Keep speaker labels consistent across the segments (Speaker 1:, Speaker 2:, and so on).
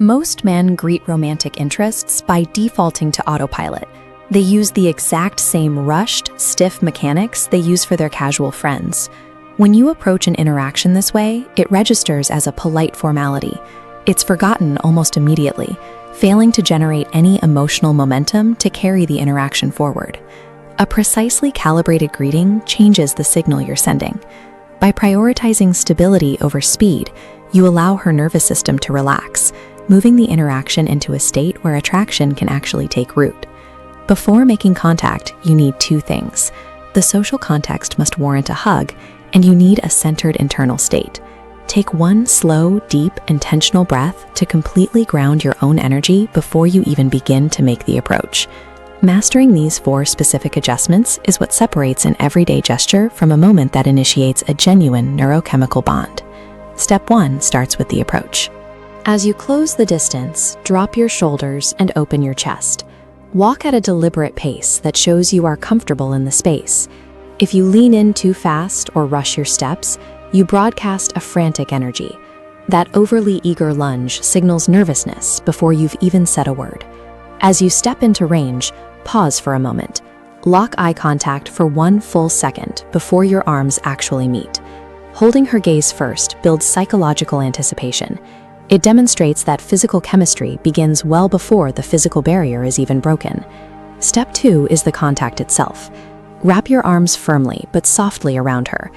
Speaker 1: Most men greet romantic interests by defaulting to autopilot. They use the exact same rushed, stiff mechanics they use for their casual friends. When you approach an interaction this way, it registers as a polite formality. It's forgotten almost immediately, failing to generate any emotional momentum to carry the interaction forward. A precisely calibrated greeting changes the signal you're sending. By prioritizing stability over speed, you allow her nervous system to relax, moving the interaction into a state where attraction can actually take root. Before making contact, you need two things. The social context must warrant a hug, and you need a centered internal state. Take one slow, deep, intentional breath to completely ground your own energy before you even begin to make the approach. Mastering these 4 specific adjustments is what separates an everyday gesture from a moment that initiates a genuine neurochemical bond. Step 1 starts with the approach. As you close the distance, drop your shoulders and open your chest. Walk at a deliberate pace that shows you are comfortable in the space. If you lean in too fast or rush your steps, you broadcast a frantic energy. That overly eager lunge signals nervousness before you've even said a word. As you step into range, pause for a moment. Lock eye contact for 1 full second before your arms actually meet. Holding her gaze first builds psychological anticipation. It demonstrates that physical chemistry begins well before the physical barrier is even broken. Step 2 is the contact itself. Wrap your arms firmly but softly around her.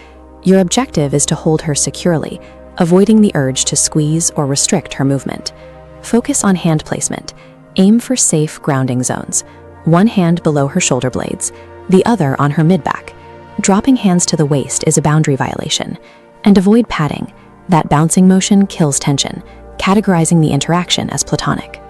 Speaker 1: Your objective is to hold her securely, avoiding the urge to squeeze or restrict her movement. Focus on hand placement. Aim for safe grounding zones. One hand below her shoulder blades, the other on her mid-back. Dropping hands to the waist is a boundary violation. And avoid patting. That bouncing motion kills tension, categorizing the interaction as platonic.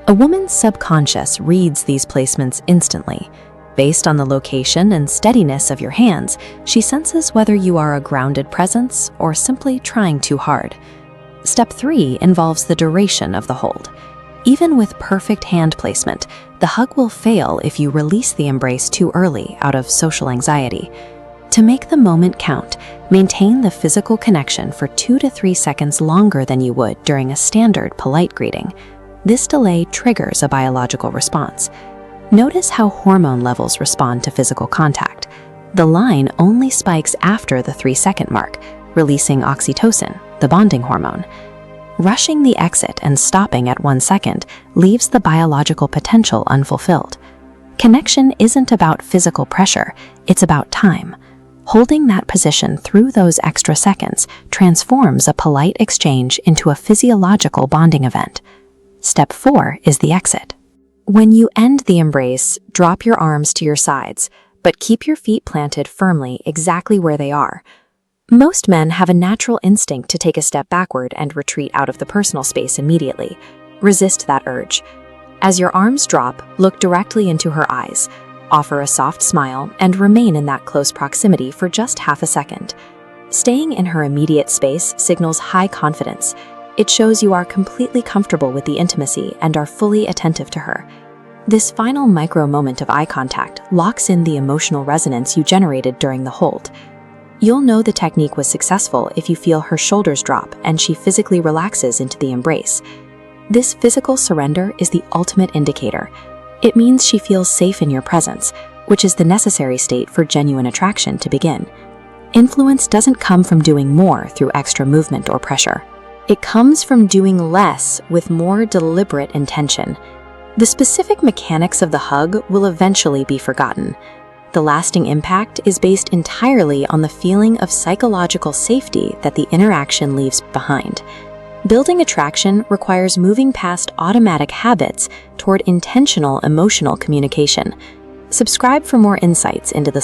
Speaker 1: A woman's subconscious reads these placements instantly. Based on the location and steadiness of your hands, she senses whether you are a grounded presence or simply trying too hard. Step 3 involves the duration of the hold. Even with perfect hand placement, the hug will fail if you release the embrace too early out of social anxiety. To make the moment count, maintain the physical connection for 2 to 3 seconds longer than you would during a standard polite greeting. This delay triggers a biological response. Notice how hormone levels respond to physical contact. The line only spikes after the 3-second mark, releasing oxytocin, the bonding hormone. Rushing the exit and stopping at 1 second leaves the biological potential unfulfilled. Connection isn't about physical pressure, it's about time. Holding that position through those extra seconds transforms a polite exchange into a physiological bonding event. Step 4 is the exit. When you end the embrace, drop your arms to your sides, but keep your feet planted firmly exactly where they are. Most men have a natural instinct to take a step backward and retreat out of the personal space immediately. Resist that urge. As your arms drop, look directly into her eyes. Offer a soft smile and remain in that close proximity for just half a second. Staying in her immediate space signals high confidence. It shows you are completely comfortable with the intimacy and are fully attentive to her. This final micro moment of eye contact locks in the emotional resonance you generated during the hold. You'll know the technique was successful if you feel her shoulders drop and she physically relaxes into the embrace. This physical surrender is the ultimate indicator. It means she feels safe in your presence, which is the necessary state for genuine attraction to begin. Influence doesn't come from doing more through extra movement or pressure. It comes from doing less with more deliberate intention. The specific mechanics of the hug will eventually be forgotten. The lasting impact is based entirely on the feeling of psychological safety that the interaction leaves behind. Building attraction requires moving past automatic habits toward intentional emotional communication. Subscribe for more insights into the